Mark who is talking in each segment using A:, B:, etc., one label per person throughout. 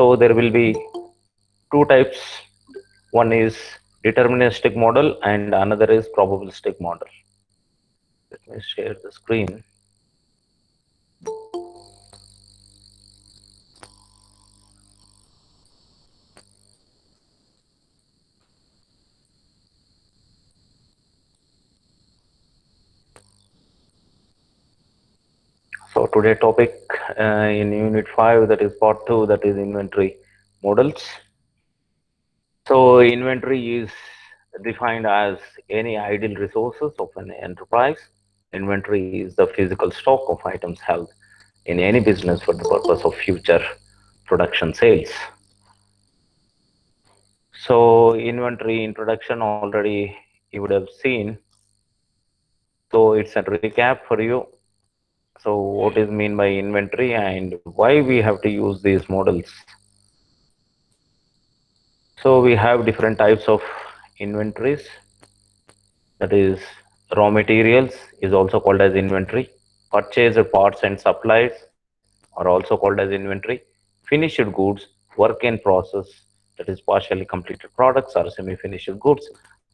A: So there will be two types. One is deterministic model and another is probabilistic model. Let me share the screen. So today topic in unit 5, that is part 2, that is inventory models. So inventory is defined as any idle resources of an enterprise. Inventory is the physical stock of items held in any business for the purpose of future production sales. So inventory introduction already you would have seen. So it's a recap for you. So what is mean by inventory and why we have to use these models? So we have different types of inventories. That is, raw materials is also called as inventory. Purchased parts and supplies are also called as inventory. Finished goods, work in process, that is partially completed products or semi-finished goods,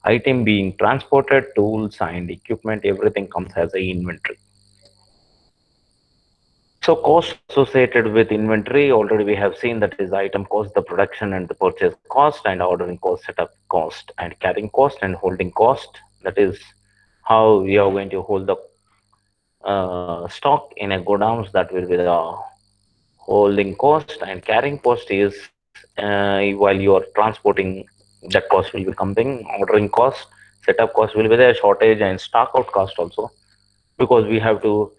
A: item being transported, tools and equipment, everything comes as a inventory. So cost associated with inventory, already we have seen, that is item cost, the production and the purchase cost, and ordering cost, setup cost, and carrying cost, and holding cost. That is how we are going to hold the stock in a godowns. That will be the holding cost, and carrying cost is while you are transporting, that cost will be coming. Ordering cost, setup cost will be there, shortage and stock out cost also, because we have to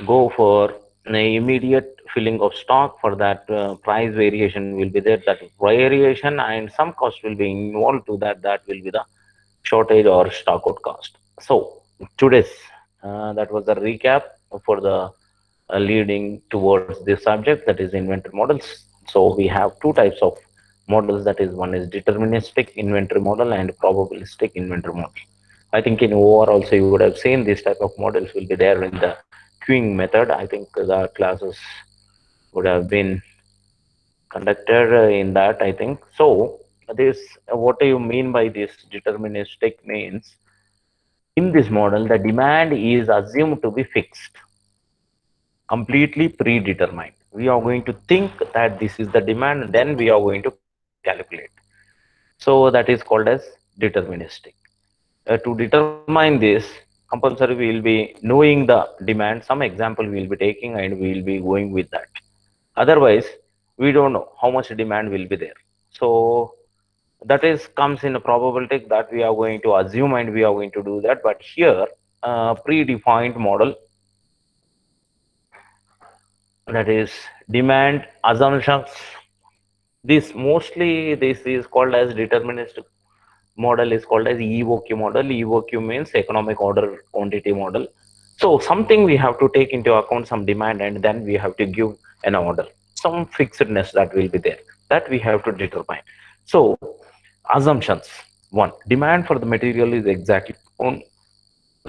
A: go for an immediate filling of stock. For that price variation will be there, that variation and some cost will be involved to that, that will be the shortage or stock out cost. So today's that was the recap for the leading towards this subject, that is inventory models. So we have two types of models, that is, one is deterministic inventory model and probabilistic inventory model. I think in OR also you would have seen this type of models will be there in the queuing method. I think the classes would have been conducted in that, I think. So this, what do you mean by this deterministic means? In this model, the demand is assumed to be fixed, completely predetermined. We are going to think that this is the demand, then we are going to calculate. So that is called as deterministic. To determine this, compulsory we will be knowing the demand. Some example we will be taking and we will be going with that. Otherwise, we don't know how much demand will be there. So that is comes in a probability, that we are going to assume and we are going to do that. But here, predefined model, that is demand assumptions. This mostly this is called as deterministic model, is called as EOQ model. EOQ means economic order quantity model. So something we have to take into account, some demand, and then we have to give an order. Some fixedness that will be there, that we have to determine. So assumptions. One, demand for the material is exactly on.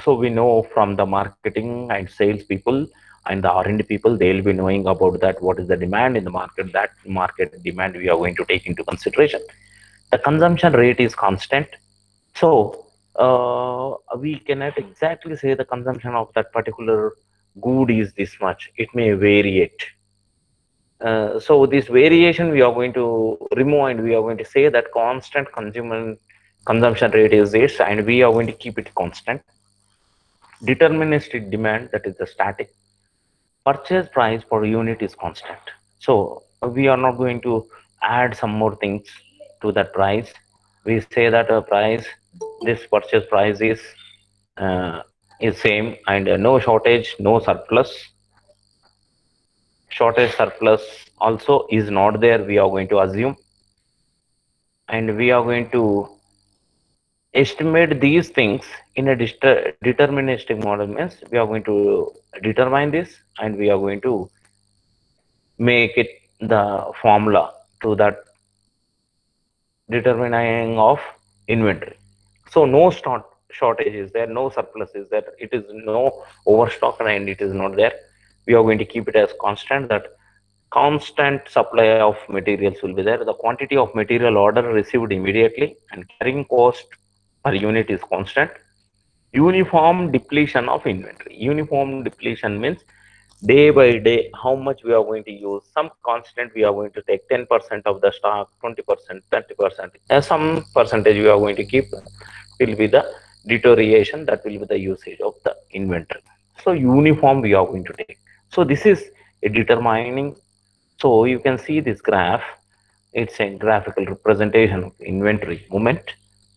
A: So we know from the marketing and sales people and the R&D people, they will be knowing about that, what is the demand in the market. That market demand we are going to take into consideration. The consumption rate is constant. So we cannot exactly say the consumption of that particular good is this much. It may vary it. So this variation we are going to remove, and we are going to say that constant consumer consumption rate is this, and we are going to keep it constant. Deterministic demand, that is the static. Purchase price per unit is constant. So we are not going to add some more things to that price. We say that a price, this purchase price uh, is same, and no shortage, no surplus. Shortage, surplus also is not there, we are going to assume, and we are going to estimate these things in a deterministic model. Means we are going to determine this, and we are going to make it the formula to that determining of inventory. So no shortage is there, no surplus is there, it is no overstock, and it is not there. We are going to keep it as constant, that Constant supply of materials will be there. The quantity of material order received immediately and carrying cost per unit is constant. Uniform depletion of inventory. Uniform depletion means day by day how much we are going to use. Some constant we are going to take 10% of the stock, 20%, 30%, some percentage we are going to keep. Will be the deterioration, that will be the usage of the inventory. So uniform we are going to take. So this is a determining. So you can see this graph. It's a graphical representation of inventory movement,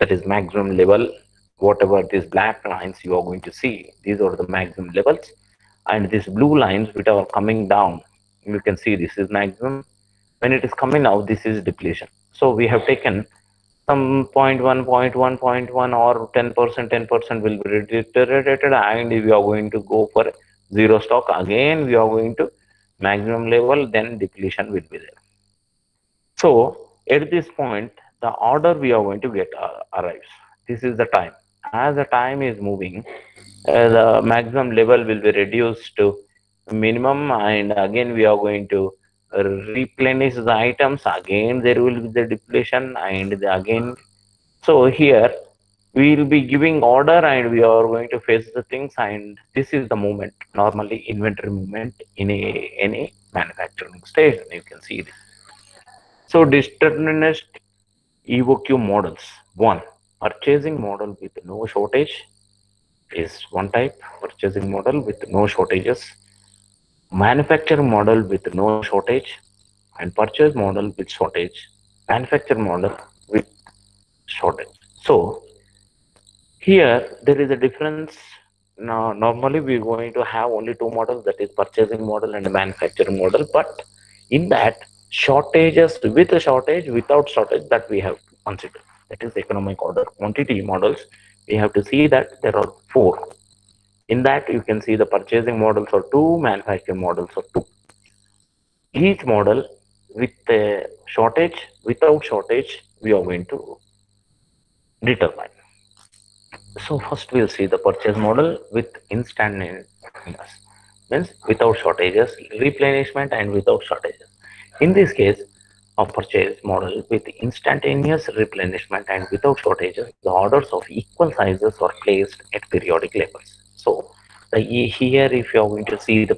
A: that is maximum level. Whatever these black lines you are going to see, these are the maximum levels, and these blue lines which are coming down, you can see this is maximum. When it is coming out, this is depletion. So we have taken some 0.1, 0.1, 0.1 or 10%, 10% will be deteriorated, and we are going to go for zero stock. Again, we are going to maximum level, then depletion will be there. So at this point, the order we are going to get arrives. This is the time. As the time is moving, the maximum level will be reduced to minimum, and again we are going to replenish the items. Again, there will be the depletion, and again. So here we will be giving order, and we are going to face the things, and this is the movement. Normally, inventory movement in any manufacturing stage. You can see this. So determinist EOQ models. One, purchasing model with no shortage is one type. Purchasing model with no shortages. Manufacturing model with no shortage, and purchase model with shortage. Manufacturing model with shortage. So here there is a difference. Now normally we're going to have only two models, that is purchasing model and manufacturing model, but in that shortages with a shortage, without shortage, that we have to consider. That is economic order quantity models. We have to see that there are four. In that you can see the purchasing models are two, manufacturing models are two. Each model with a shortage, without shortage, we are going to determine. So first we'll see the purchase model with instantaneous, means without shortages, replenishment and without shortages. In this case, of purchase model with instantaneous replenishment and without shortages, the orders of equal sizes are placed at periodic levels. So here, if you are going to see the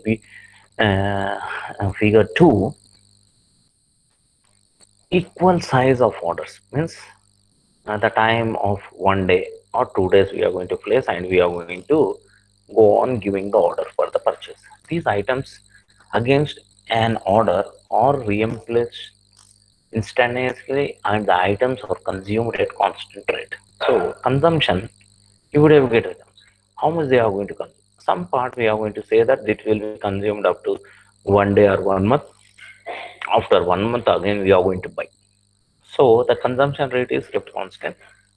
A: figure 2, equal size of orders means the time of 1 day or 2 days we are going to place, and we are going to go on giving the order for the purchase. These items against an order are reimplaced instantaneously, and the items are consumed at constant rate. So consumption, you would have get how much they are going to consume. Some part we are going to say that it will be consumed up to 1 day or 1 month. After 1 month, again we are going to buy. So the consumption rate is kept constant.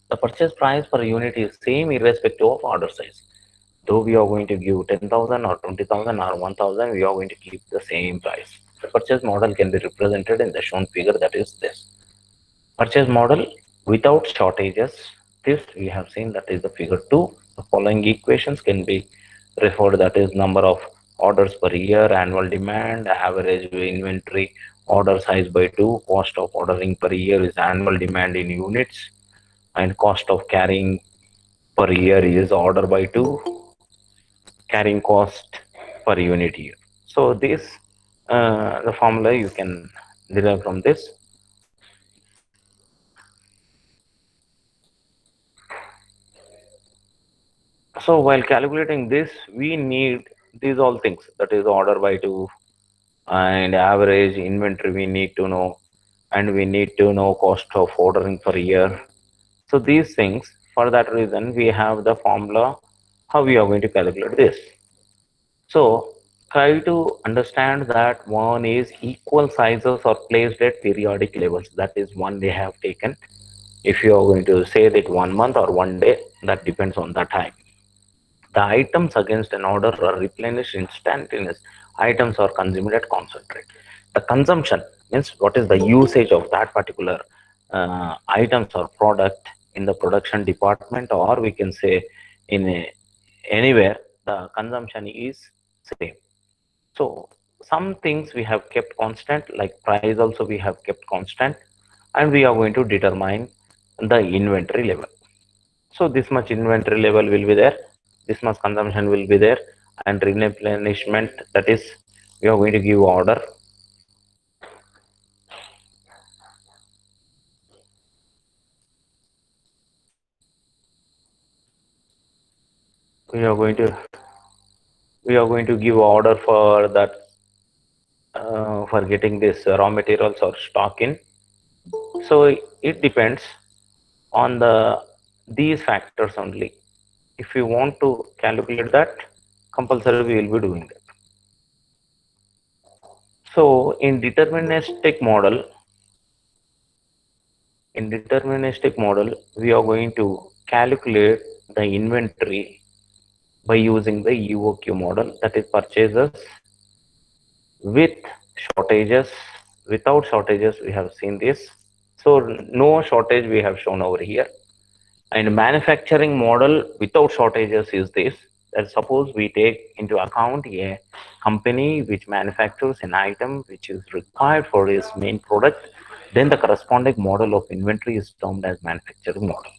A: The purchase price per unit is same irrespective of order size. Though we are going to give 10,000 or 20,000 or 1,000, we are going to keep the same price. The purchase model can be represented in the shown figure, that is this. Purchase model without shortages. This we have seen, that is the figure 2. The following equations can be referred, that is number of orders per year, annual demand, average inventory, order size by 2, cost of ordering per year is annual demand in units, and cost of carrying per year is order by 2, carrying cost per unit year. So this the formula you can derive from this. So while calculating this, we need these all things, that is order by 2 and average inventory we need to know, and we need to know cost of ordering per year. So these things, for that reason we have the formula how we are going to calculate this. So try to understand that one is equal sizes are placed at periodic levels. That is one they have taken. If you are going to say that 1 month or 1 day, that depends on the time. The items against an order are replenished instantaneous. Items are consumed at concentrate. The consumption means what is the usage of that particular items or product in the production department, or we can say in anywhere, the consumption is same. So some things we have kept constant, like price also we have kept constant, and we are going to determine the inventory level. So this much inventory level will be there, this much consumption will be there, and replenishment, that is, we are going to give order. We are going to give order for that, for getting this raw materials or stock in. So it depends on these factors only. If you want to calculate that, compulsory we will be doing that. So in deterministic model, we are going to calculate the inventory by using the EOQ model, that is purchases with shortages, without shortages we have seen this. So no shortage we have shown over here. And manufacturing model without shortages is this, that suppose we take into account a company which manufactures an item which is required for its main product, then the corresponding model of inventory is termed as manufacturing model.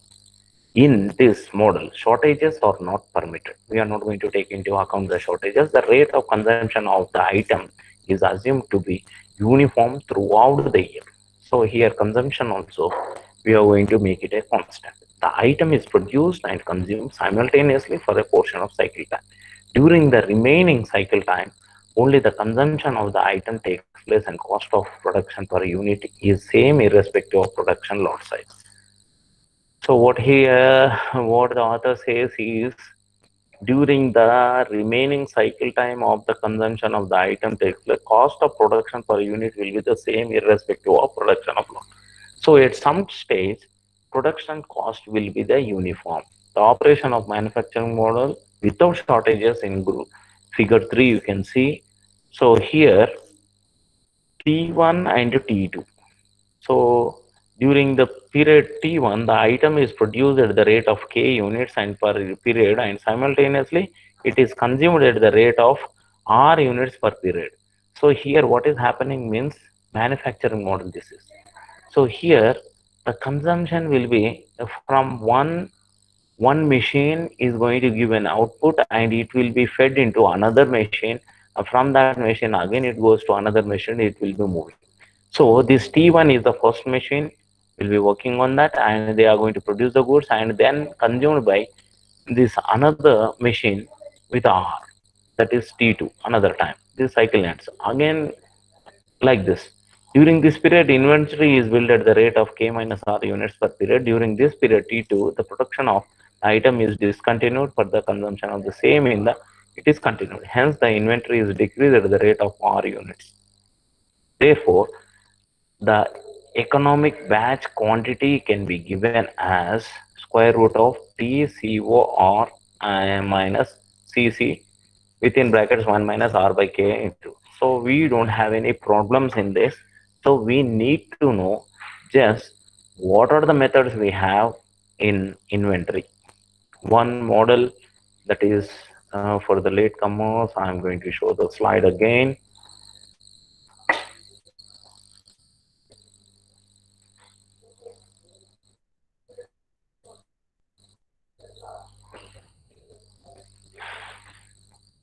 A: In this model, shortages are not permitted. We are not going to take into account the shortages. The rate of consumption of the item is assumed to be uniform throughout the year. So here consumption also, we are going to make it a constant. The item is produced and consumed simultaneously for a portion of cycle time. During the remaining cycle time, only the consumption of the item takes place and cost of production per unit is same irrespective of production lot size. So what the author says is, during the remaining cycle time of the consumption of the item takes place, cost of production per unit will be the same irrespective of production of lot. So at some stage, production cost will be the uniform. The operation of manufacturing model without shortages in group figure 3 you can see. So here T1 and T2. So during the period T1, the item is produced at the rate of K units and per period, and simultaneously it is consumed at the rate of R units per period. So here what is happening means manufacturing model this is. So here the consumption will be from one machine is going to give an output and it will be fed into another machine. From that machine again it goes to another machine, it will be moving. So this T1 is the first machine, will be working on that, and they are going to produce the goods and then consumed by this another machine with R, that is T2 another time. This cycle ends again like this. During this period, inventory is built at the rate of K minus R units per period. During this period T2, the production of the item is discontinued, for the consumption of the same in the it is continued. Hence, the inventory is decreased at the rate of R units. Therefore, the economic batch quantity can be given as square root of TCOR minus CC within brackets 1 minus R by K into. So we don't have any problems in this. So we need to know just what are the methods we have in inventory. One model, that is for the latecomers, I'm going to show the slide again.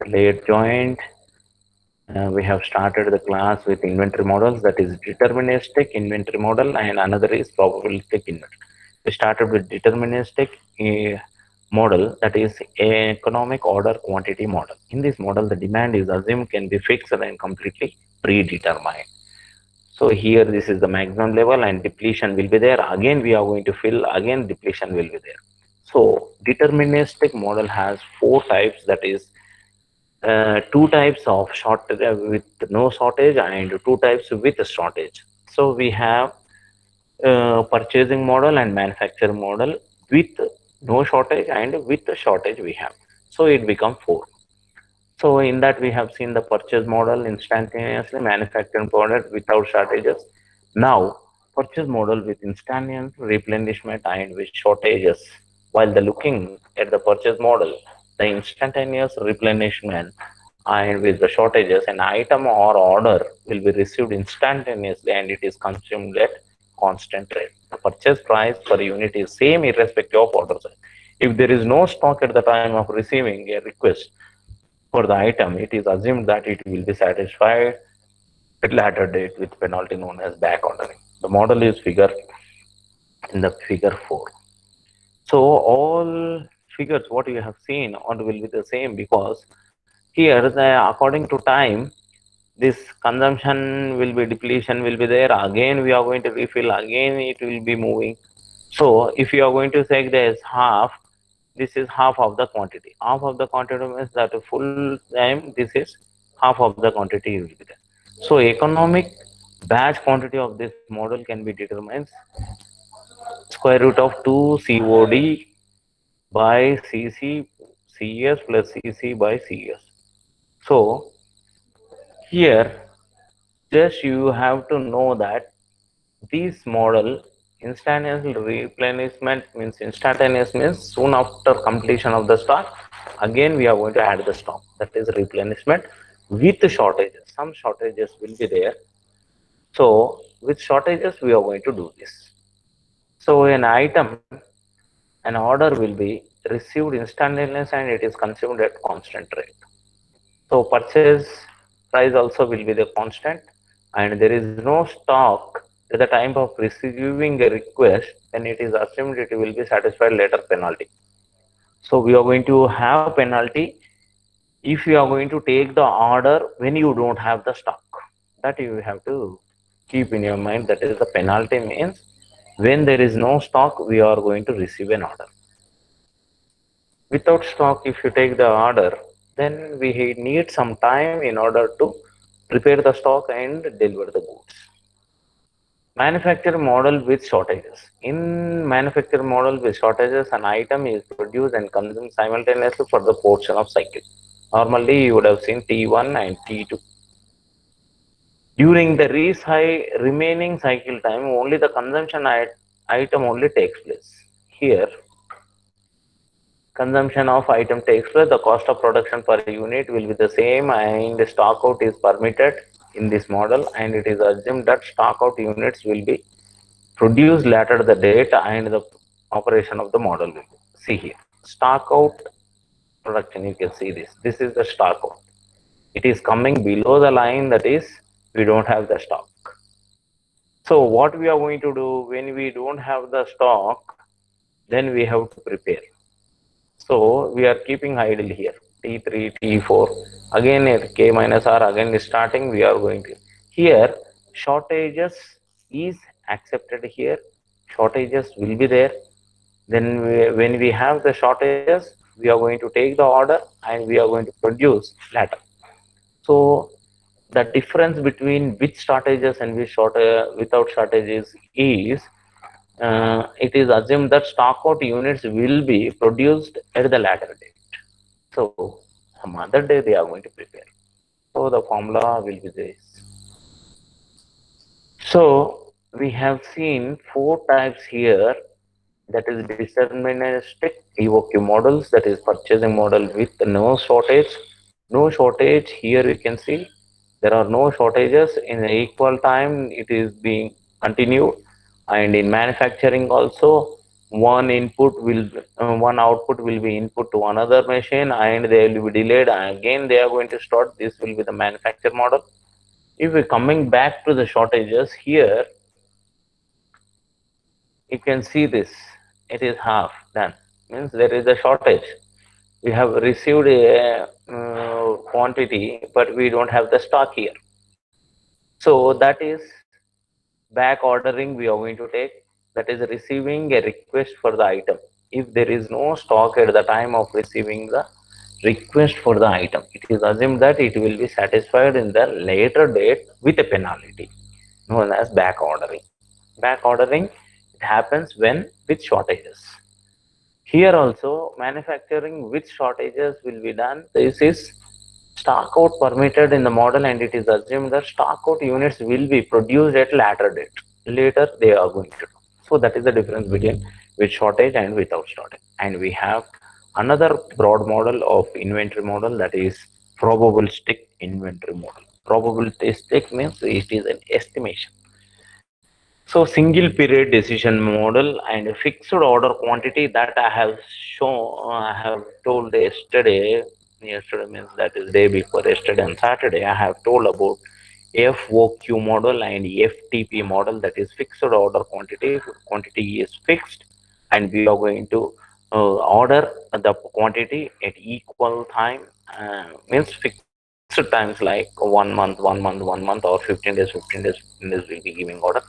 A: Late joint. We have started the class with inventory models, that is deterministic inventory model, and another is probabilistic inventory. We started with deterministic model, that is economic order quantity model. In this model, the demand is assumed can be fixed and completely predetermined. So here this is the maximum level and depletion will be there. Again we are going to fill, again depletion will be there. So deterministic model has 4 types, that is 2 types of shortage with no shortage and 2 types with a shortage. So we have purchasing model and manufacturing model with no shortage and with the shortage we have. So it becomes 4. So in that we have seen the purchase model instantaneously, manufacturing product without shortages. Now purchase model with instantaneous replenishment and with shortages. While the looking at the purchase model, the instantaneous replenishment and with the shortages, an item or order will be received instantaneously and it is consumed at constant rate. The purchase price per unit is same irrespective of order size. If there is no stock at the time of receiving a request for the item, it is assumed that it will be satisfied at later date with penalty known as back ordering. The model is figure in the figure 4. So all figures what you have seen on will be the same, because here according to time this consumption will be, depletion will be there, again we are going to refill, again it will be moving. So if you are going to take this half, this is half of the quantity. Half of the quantity means that full time this is half of the quantity will be there. So economic batch quantity of this model can be determined square root of 2 COD by CC CS plus CC by CS. So here just you have to know that this model instantaneous replenishment means, instantaneous means soon after completion of the stock again we are going to add the stock, that is replenishment with shortages. Some shortages will be there, so with shortages we are going to do this. So an item, an order will be received instantaneous and it is consumed at constant rate. So purchase price also will be the constant, and there is no stock at the time of receiving a request, then it is assumed it will be satisfied later penalty. So we are going to have penalty if you are going to take the order when you don't have the stock. That you have to keep in your mind. That is the penalty means when there is no stock we are going to receive an order. Without stock, if you take the order, then we need some time in order to prepare the stock and deliver the goods. Manufacturing model with shortages. In manufacturing model with shortages, an item is produced and consumed simultaneously for the portion of cycle. Normally, you would have seen T1 and T2. During the remaining cycle time, only the consumption item only takes place. Here, consumption of item takes place, the cost of production per unit will be the same and stock out is permitted in this model, and it is assumed that stock out units will be produced later the date and the operation of the model will be. See here, stock out production, you can see this. This is the stock out. It is coming below the line, that is we don't have the stock. So what we are going to do when we don't have the stock, then we have to prepare. So we are keeping idle here, T3, T4, again at K minus R, again starting, we are going to, here shortages is accepted here, shortages will be there. Then when we have the shortages, we are going to take the order and we are going to produce later. So the difference between which shortages and which without shortages is, it is assumed that stock out units will be produced at the later date. So some other day they are going to prepare. So the formula will be this. So we have seen 4 types here, that is deterministic EOQ models, that is purchasing model with no shortage. No shortage, here you can see there are no shortages, in equal time it is being continued. And in manufacturing also, one output will be input to another machine and they will be delayed, again they are going to start. This will be the manufacture model. If we coming back to the shortages, here you can see this, it is half done, means there is a shortage. We have received a quantity, but we don't have the stock here. So that is back ordering we are going to take, that is receiving a request for the item. If there is no stock at the time of receiving the request for the item, it is assumed that it will be satisfied in the later date with a penalty known as back ordering. Back ordering, it happens when with shortages. Here also manufacturing with shortages will be done. This is stock out permitted in the model and it is assumed that stock out units will be produced at later date. Later they are going to do. So that is the difference between with shortage and without shortage. And we have another broad model of inventory model, that is Probabilistic inventory model. Probabilistic means it is an estimation. So single period decision model and fixed order quantity that I have shown, I have told yesterday. Yesterday means that is day before yesterday on Saturday. I have told about FOQ model and FTP model, that is fixed order quantity. Quantity is fixed, and we are going to order the quantity at equal time. Means fixed times like 1 month, 1 month, or 15 days, 15 days, 15 days will be giving order.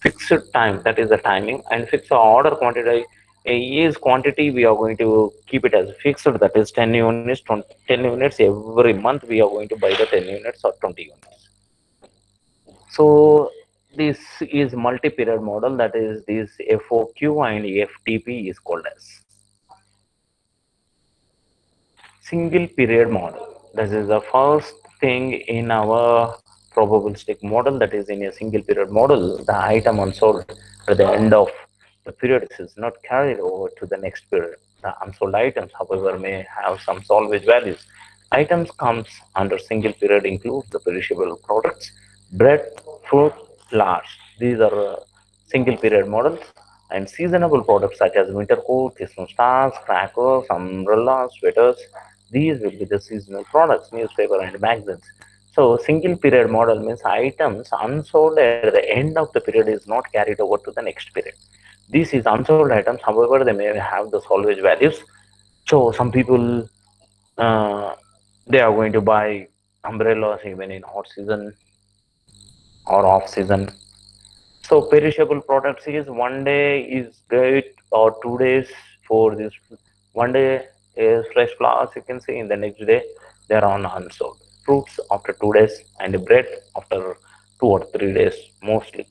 A: Fixed time, that is the timing, and fixed order quantity is quantity we are going to keep it as fixed, that is 10 units, 20, 10 units every month we are going to buy the 10 units or 20 units. So this is multi-period model, that is this FOQ and FTP is called as single period model. This is the first thing in our probabilistic model, that is in a single period model, the item unsold at the end of the period is not carried over to the next period. The unsold items, however, may have some salvage values. Items comes under single period includes the perishable products, bread, fruit, flowers. These are single period models, and seasonable products such as winter coat, Christmas stars, crackers, umbrellas, sweaters. These will be the seasonal products, newspaper and magazines. So single period model means items unsold at the end of the period is not carried over to the next period. This is unsold items, however, they may have the salvage values. So some people they are going to buy umbrellas even in hot season or off season. So perishable products is 1 day is great, or 2 days for this. 1 day is fresh flowers you can see, in the next day they are on unsold. Fruits after 2 days, and bread after 2 or 3 days mostly.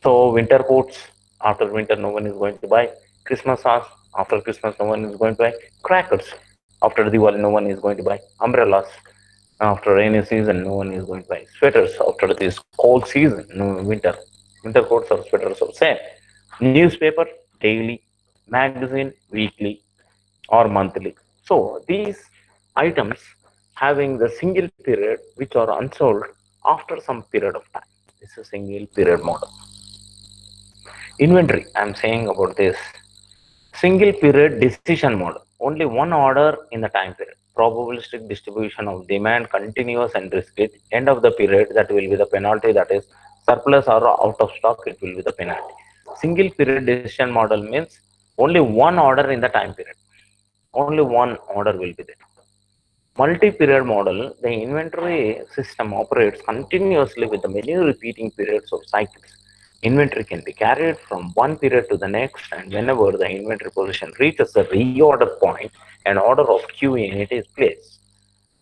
A: So winter coats, after winter no one is going to buy. Christmas stars, after Christmas no one is going to buy. Crackers, after Diwali no one is going to buy. Umbrellas, after rainy season no one is going to buy. Sweaters after this cold season, no winter. Winter coats or sweaters or same. Newspaper daily, magazine weekly or monthly. So these items having the single period which are unsold after some period of time. This is a single period model. Inventory, I'm saying about this. Single period decision model. Only one order in the time period. Probabilistic distribution of demand, continuous and discrete. End of the period, that will be the penalty, that is surplus or out of stock, it will be the penalty. Single period decision model means only one order in the time period. Only one order will be there. Multi-period model, the inventory system operates continuously with the many repeating periods of cycles. Inventory can be carried from one period to the next, and whenever the inventory position reaches the reorder point, an order of Q unit is placed.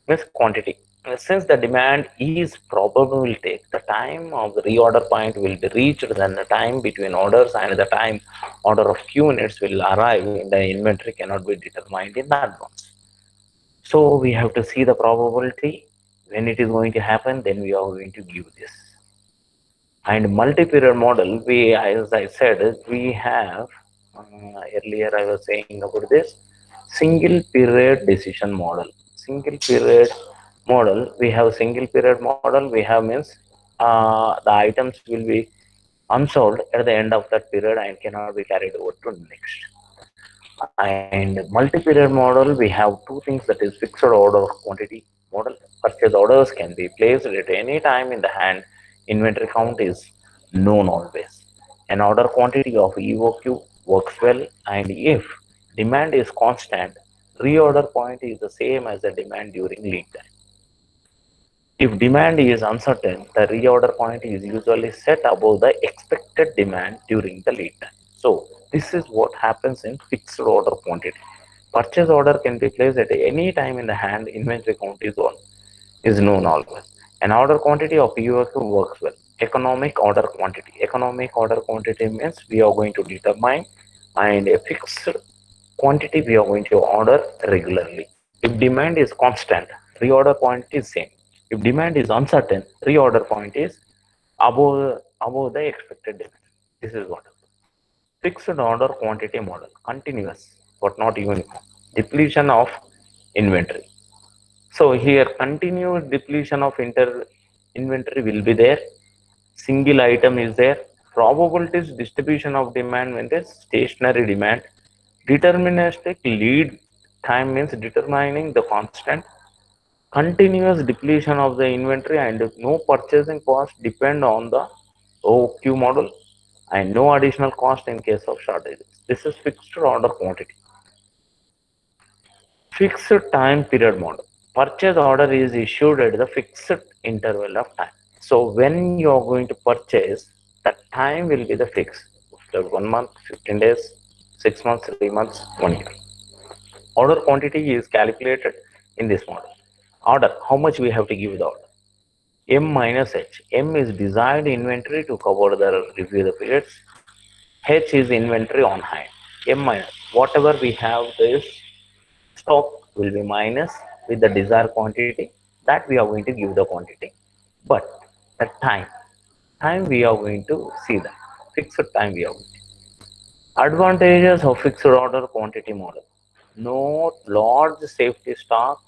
A: Means quantity. Since the demand is probability, the time of the reorder point will be reached, then the time between orders and the time order of Q units will arrive in the inventory cannot be determined in advance. So we have to see the probability when it is going to happen, then we are going to give this. And multi-period model, we, as I said, we have earlier I was saying about this single period decision model. Single period model, we have single period model. We have means the items will be unsold at the end of that period and cannot be carried over to next. And multi-period model, we have two things, that is fixed order quantity model. Purchase orders can be placed at any time in the hand. Inventory count is known always. An order quantity of EOQ works well, and if demand is constant, reorder point is the same as the demand during lead time. If demand is uncertain, the reorder point is usually set above the expected demand during the lead time. So this is what happens in fixed order quantity. Purchase order can be placed at any time in the hand. Inventory count is known always. An order quantity of POQ works well. Economic order quantity. Economic order quantity means we are going to determine, and a fixed quantity we are going to order regularly. If demand is constant, reorder point is same. If demand is uncertain, reorder point is above the expected demand. This is what fixed order quantity model, continuous but not uniform. Depletion of inventory. So here continuous depletion of inventory will be there. Single item is there. Probabilities distribution of demand when there's stationary demand. Deterministic lead time means determining the constant. Continuous depletion of the inventory and no purchasing cost depend on the OQ model and no additional cost in case of shortages. This is fixed order quantity. Fixed time period model. Purchase order is issued at the fixed interval of time. So when you are going to purchase, the time will be the fixed. After 1 month, 15 days, 6 months, 3 months, 1 year. Order quantity is calculated in this model. Order, how much we have to give the order. M minus H. M is desired inventory to cover the review the periods. H is inventory on hand. M minus whatever we have this stock will be minus with the desired quantity that we are going to give the quantity. But the time we are going to see that fixed time we are going to. Advantages of fixed order quantity model. No large safety stock,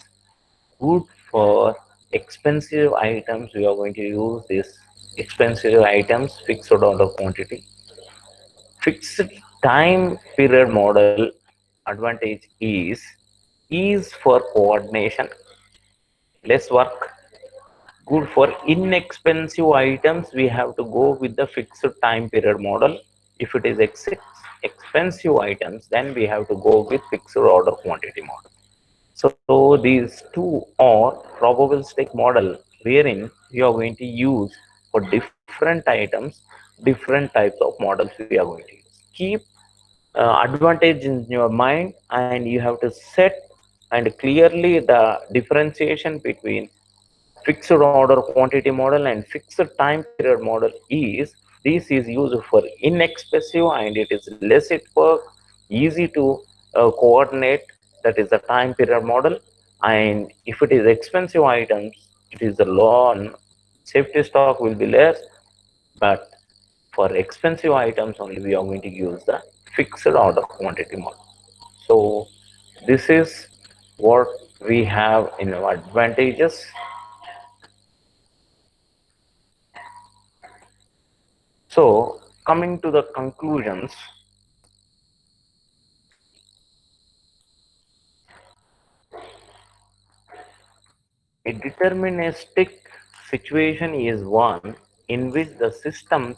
A: good for expensive items. We are going to use this expensive items fixed order quantity. Fixed time period model advantage is ease for coordination, less work. Good for inexpensive items, we have to go with the fixed time period model. If it is expensive items, then we have to go with fixed order quantity model. So these two are probabilistic model wherein you are going to use for different items, different types of models we are going to use. Keep advantage in your mind and you have to set and clearly the differentiation between fixed order quantity model and fixed time period model is this is used for inexpensive and it is less at work, easy to coordinate, that is the time period model. And if it is expensive items, it is the loan safety stock will be less, but for expensive items only we are going to use the fixed order quantity model. So this is what we have in our advantages. So coming to the conclusions, a deterministic situation is one in which the system's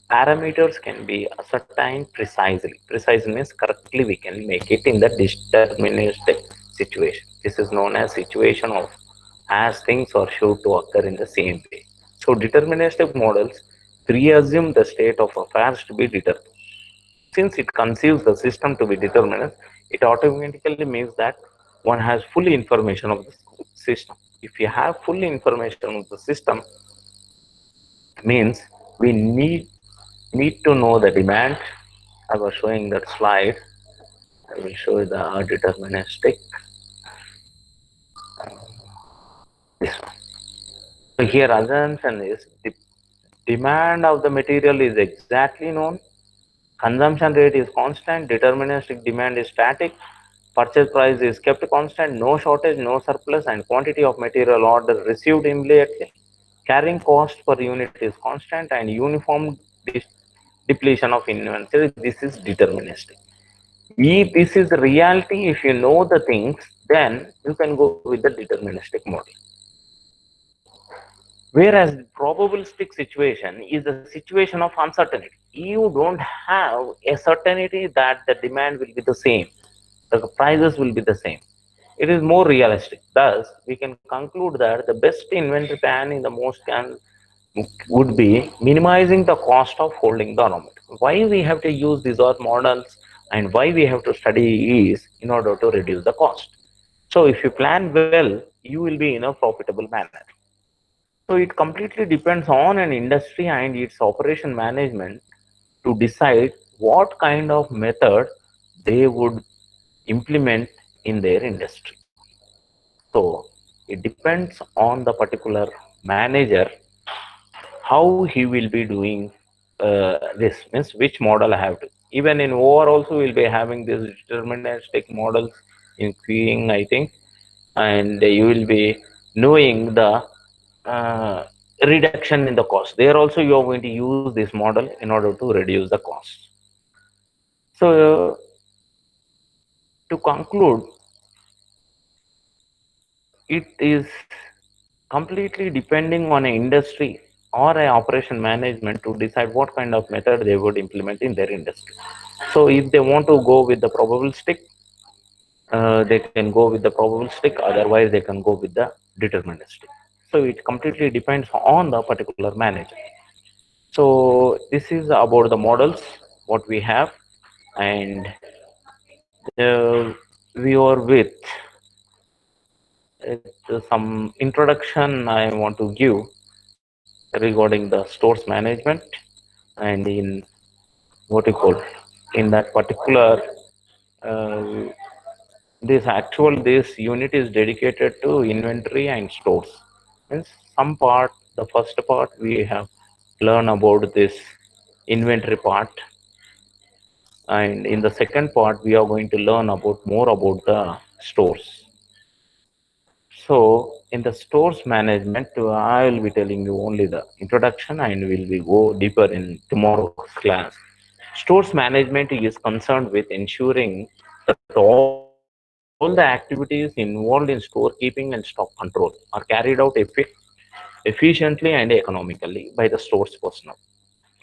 A: parameters can be ascertained precisely. Precise means correctly we can make it in the deterministic situation. This is known as situation of as things are sure to occur in the same way. So deterministic models presume the state of affairs to be determined. Since it conceives the system to be determinate, it automatically means that one has full information of the system. If you have full information of the system, means we need to know the demand. I was showing that slide. I will show you the deterministic. This one. So here assumption is the demand of the material is exactly known. Consumption rate is constant. Deterministic demand is static. Purchase price is kept constant. No shortage, no surplus, and quantity of material order received immediately. Carrying cost per unit is constant and uniform depletion of inventory. This is deterministic. If this is the reality, if you know the things, then you can go with the deterministic model. Whereas the probabilistic situation is a situation of uncertainty. You don't have a certainty that the demand will be the same, the prices will be the same. It is more realistic. Thus, we can conclude that the best inventory plan in the most can would be minimizing the cost of holding the raw material. Why we have to use these all models and why we have to study is in order to reduce the cost. So if you plan well, you will be in a profitable manner. So it completely depends on an industry and its operation management to decide what kind of method they would implement in their industry. So it depends on the particular manager how he will be doing this, means which model I have to. Even in OR also we'll be having this deterministic models in queuing, I think. and you will be knowing the uh, reduction in the cost. There also you are going to use this model in order to reduce the cost. So to conclude, it is completely depending on an industry or a operation management to decide what kind of method they would implement in their industry. So if they want to go with the probabilistic, they can go with the probabilistic, otherwise they can go with the deterministic. So it completely depends on the particular manager. So this is about the models what we have, and we are with some introduction I want to give regarding the stores management, and in what you call, in that particular uh, this unit is dedicated to inventory and stores. Means some part, the first part we have learn about this inventory part, and in the second part we are going to learn about more about the stores. So in the stores management, I will be telling you only the introduction and will be go deeper in tomorrow's class. Stores management is concerned with ensuring that all the activities involved in storekeeping and stock control are carried out efficiently and economically by the store's personnel.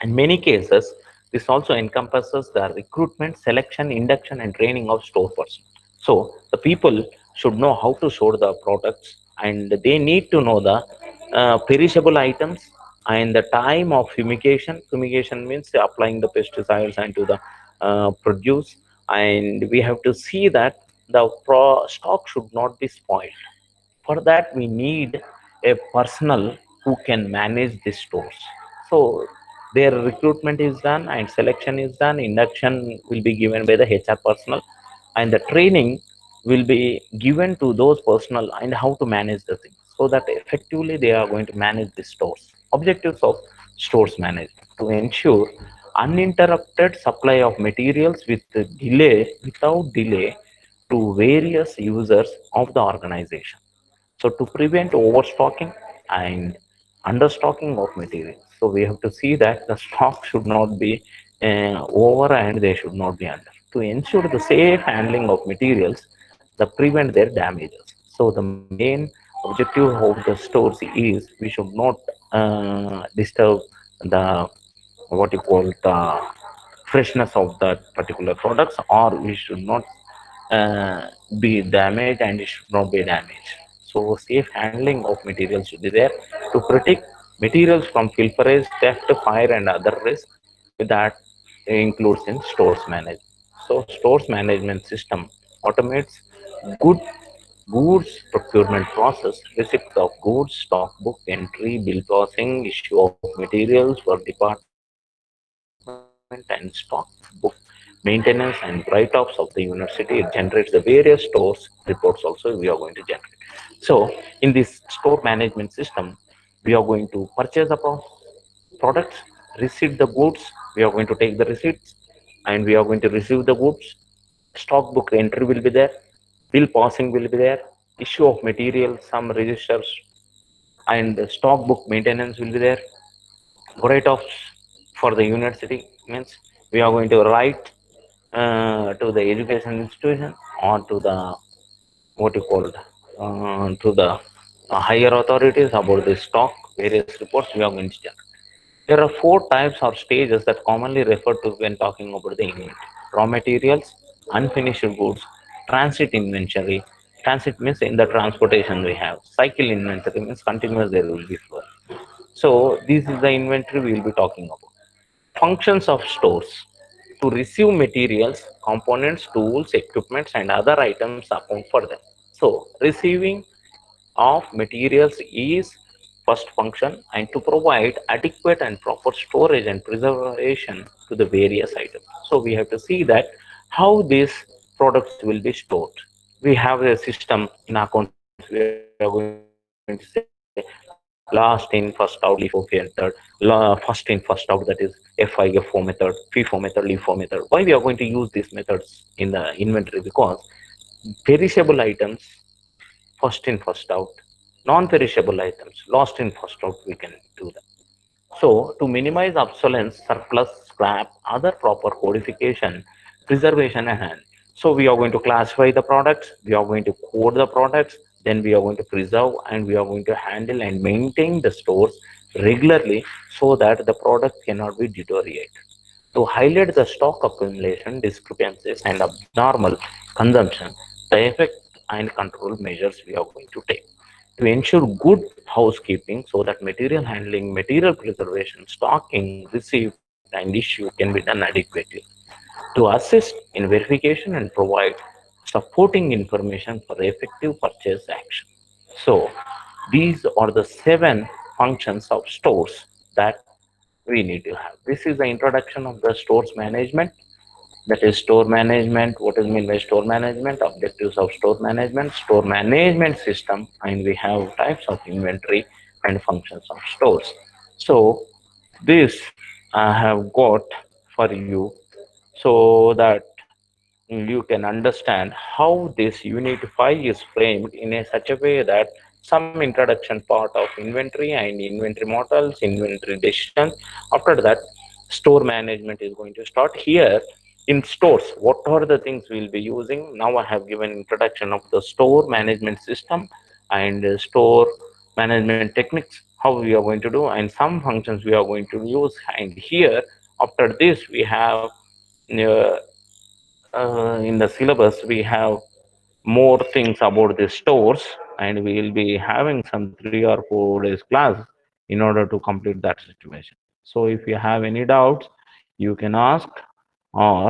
A: In many cases, this also encompasses the recruitment, selection, induction, and training of store personnel. So the people should know how to store the products, and they need to know the perishable items and the time of fumigation. Fumigation means applying the pesticides into the produce, and we have to see that the stock should not be spoiled. For that we need a personnel who can manage the stores. So their recruitment is done and selection is done, induction will be given by the HR personnel, and the training will be given to those personnel and how to manage the things, so that effectively they are going to manage the stores. Objectives of stores management: to ensure uninterrupted supply of materials without delay to various users of the organization. So to prevent overstocking and understocking of materials, so we have to see that the stock should not be over and they should not be under. To ensure the safe handling of materials, the prevent their damages. So the main objective of the stores is we should not disturb the what you call the freshness of that particular products, or we should not uh, be damaged and it should not be damaged. So safe handling of materials should be there to protect materials from pilferage, theft, fire, and other risks. That includes in stores management. So stores management system automates good goods procurement process, receipt of goods, stock book entry, bill processing, issue of materials for department, and stock book maintenance and write-offs of the university. It generates the various stores reports also we are going to generate. So in this store management system, we are going to purchase the products, receipt the goods, we are going to take the receipts, and we are going to receive the goods. Stock book entry will be there, bill passing will be there, issue of material, some registers, and stock book maintenance will be there. Write-offs for the university means we are going to write to the education institution or to the what you call to the higher authorities about the stock, various reports we are going to generate. There are four types or stages that commonly referred to when talking about the inventory: raw materials, unfinished goods, transit inventory. Transit means in the transportation we have. Cycle inventory means continuous there will be flow. So this is the inventory we will be talking about. Functions of stores: to receive materials, components, tools, equipments, and other items account for them. So receiving of materials is first function, and to provide adequate and proper storage and preservation to the various items. So we have to see that how these products will be stored. We have a system in accounts, we are going to say last in first out, LIFO method, first in first out, that is FIFO method, FIFO method, LIFO method. Why we are going to use these methods in the inventory? Because perishable items first in, first out. Non-perishable items, lost in, first out, we can do that. So, to minimize obsolescence, surplus, scrap, other proper codification, preservation and hand. So, we are going to classify the products, we are going to code the products, then we are going to preserve and we are going to handle and maintain the stores regularly so that the product cannot be deteriorated. To highlight the stock accumulation, discrepancies, and abnormal consumption, the effect and control measures we are going to take to ensure good housekeeping so that material handling, material preservation, stocking, receipt, and issue can be done adequately. To assist in verification and provide supporting information for effective purchase action. So, these are the seven functions of stores that we need to have. This is the introduction of the stores management, that is store management. What is meant by store management? Objectives of store management system, and we have types of inventory and functions of stores. So this I have got for you so that you can understand how this unit 5 is framed in a such a way that some introduction part of inventory and inventory models, inventory decisions. After that, store management is going to start here. In stores, what are the things we'll be using? Now I have given introduction of the store management system and store management techniques, how we are going to do, and some functions we are going to use. And here, after this, we have uh, in the syllabus we have more things about the stores, and we will be having some 3 or 4 days class in order to complete that situation. So if you have any doubts, you can ask, or